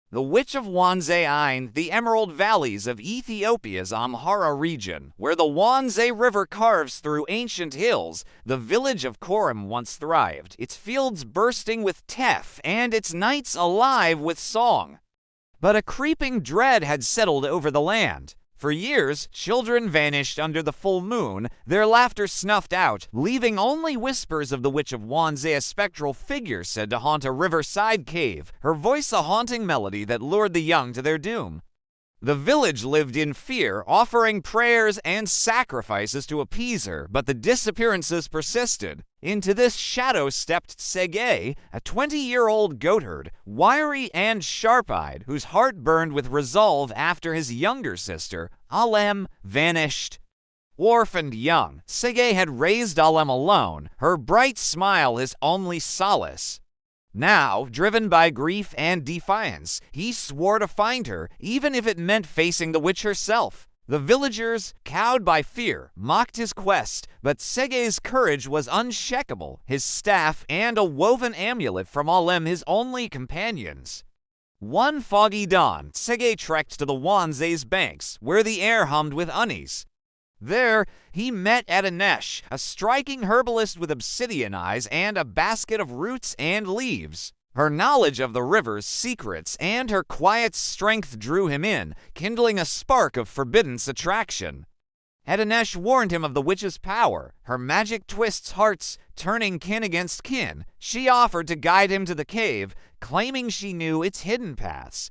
The Witch of Wanzaye, the emerald valleys of Ethiopia's Amhara region, where the Wanzaye River carves through ancient hills, the village of Korum once thrived, its fields bursting with teff and its nights alive with song. But a creeping dread had settled over the land. For years, children vanished under the full moon, their laughter snuffed out, leaving only whispers of the Witch of Wanzaye, a spectral figure said to haunt a riverside cave, her voice a haunting melody that lured the young to their doom. The village lived in fear, offering prayers and sacrifices to appease her, but the disappearances persisted. Into this shadow stepped Tsegaye, a 20-year-old goatherd, wiry and sharp-eyed, whose heart burned with resolve after his younger sister, Alem, vanished. Orphaned young, Tsegaye had raised Alem alone, her bright smile his only solace. Now, driven by grief and defiance, he swore to find her, even if it meant facing the witch herself. The villagers, cowed by fear, mocked his quest, but Tsegaye's courage was unshakable, his staff and a woven amulet from Alem his only companions. One foggy dawn, Tsegaye trekked to the Wanzaye's banks, where the air hummed with unease. There, he met Adanesh, a striking herbalist with obsidian eyes and a basket of roots and leaves. Her knowledge of the river's secrets and her quiet strength drew him in, kindling a spark of forbidden attraction. Adanesh warned him of the witch's power, her magic twists hearts, turning kin against kin. She offered to guide him to the cave, claiming she knew its hidden paths.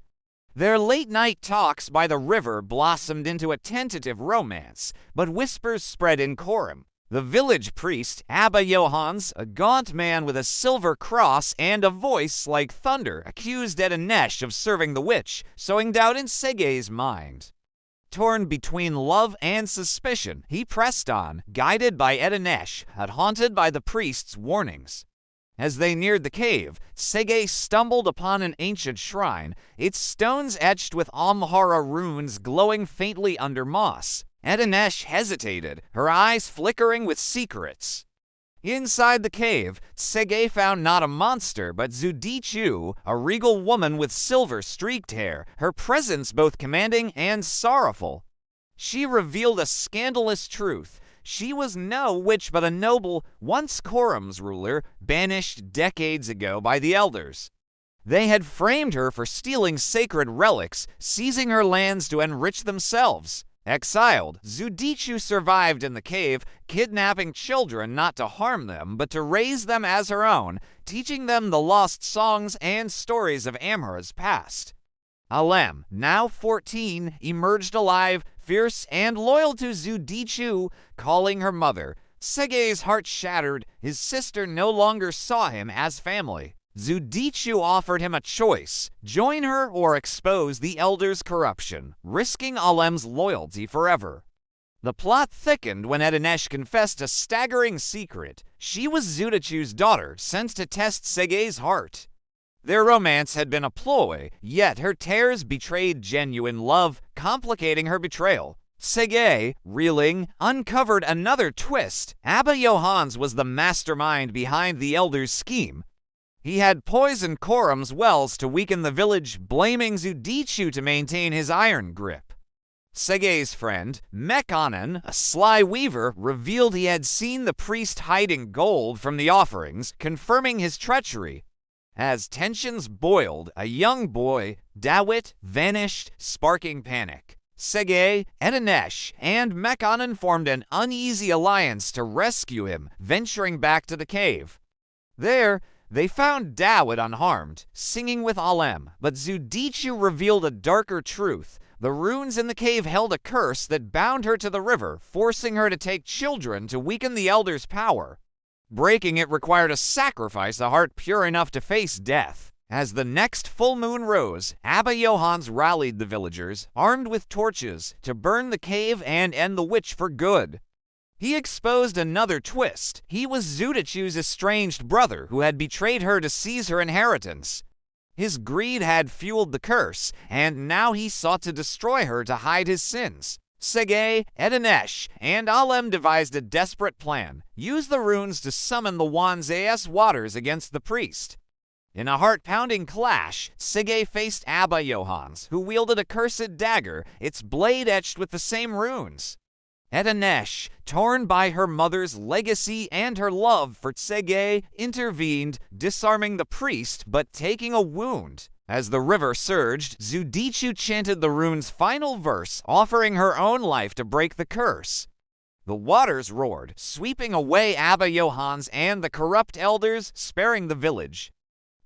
Their late-night talks by the river blossomed into a tentative romance, but whispers spread in Korum. The village priest, Abba Johans, a gaunt man with a silver cross and a voice like thunder, accused Adanesh of serving the witch, sowing doubt in Tsegaye's mind. Torn between love and suspicion, he pressed on, guided by Adanesh, but haunted by the priest's warnings. As they neared the cave, Tsegaye stumbled upon an ancient shrine, its stones etched with Amhara runes glowing faintly under moss. Adanesh hesitated, her eyes flickering with secrets. Inside the cave, Tsegaye found not a monster, but Zudichu, a regal woman with silver-streaked hair, her presence both commanding and sorrowful. She revealed a scandalous truth. She was no witch but a noble, once Korum's ruler, banished decades ago by the elders. They had framed her for stealing sacred relics, seizing her lands to enrich themselves. Exiled, Zudichu survived in the cave, kidnapping children not to harm them, but to raise them as her own, teaching them the lost songs and stories of Amhara's past. Alem, now 14, emerged alive, fierce and loyal to Zudichu, calling her mother. Tsegaye's heart shattered. His sister no longer saw him as family. Zudichu offered him a choice: join her or expose the elders' corruption, risking Alem's loyalty forever. The plot thickened when Adanesh confessed a staggering secret. She was Zudichu's daughter, sent to test Tsegaye's heart. Their romance had been a ploy, yet her tears betrayed genuine love, complicating her betrayal. Tsegaye, reeling, uncovered another twist. Abba Johans was the mastermind behind the elders' scheme. He had poisoned Korum's wells to weaken the village, blaming Zudichu to maintain his iron grip. Tsegaye's friend, Mekanen, a sly weaver, revealed he had seen the priest hiding gold from the offerings, confirming his treachery. As tensions boiled, a young boy, Dawit, vanished, sparking panic. Tsegaye, Adanesh, and Mekanen formed an uneasy alliance to rescue him, venturing back to the cave. There, they found Dawit unharmed, singing with Alem, but Zudichu revealed a darker truth. The runes in the cave held a curse that bound her to the river, forcing her to take children to weaken the elders' power. Breaking it required a sacrifice, a heart pure enough to face death. As the next full moon rose, Abba Johans rallied the villagers, armed with torches, to burn the cave and end the witch for good. He exposed another twist. He was Zudichu's estranged brother, who had betrayed her to seize her inheritance. His greed had fueled the curse, and now he sought to destroy her to hide his sins. Tsegaye, Adanesh, and Alem devised a desperate plan: use the runes to summon the Wanzaye's waters against the priest. In a heart-pounding clash, Tsegaye faced Abba Johans, who wielded a cursed dagger, its blade etched with the same runes. Etanesh, torn by her mother's legacy and her love for Tsegaye, intervened, disarming the priest but taking a wound. As the river surged, Zudichu chanted the rune's final verse, offering her own life to break the curse. The waters roared, sweeping away Abba Johans and the corrupt elders, sparing the village.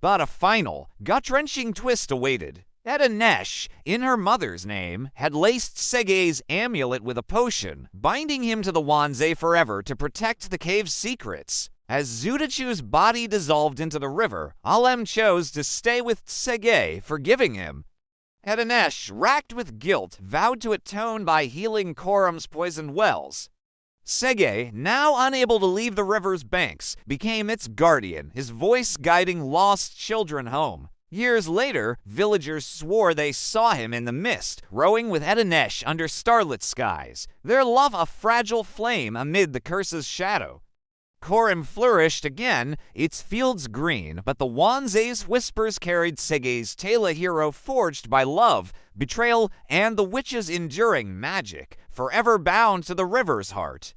But a final, gut-wrenching twist awaited. Etanesh, in her mother's name, had laced Tsegaye's amulet with a potion, binding him to the Wanzaye forever to protect the cave's secrets. As Zudichu's body dissolved into the river, Alem chose to stay with Tsegaye, forgiving him. Etanesh, racked with guilt, vowed to atone by healing Korum's poisoned wells. Tsegaye, now unable to leave the river's banks, became its guardian, his voice guiding lost children home. Years later, villagers swore they saw him in the mist, rowing with Etanesh under starlit skies, their love a fragile flame amid the curse's shadow. Korum flourished again, its fields green, but the Wanzaye's whispers carried Tsegaye's tale, a hero forged by love, betrayal, and the witch's enduring magic, forever bound to the river's heart.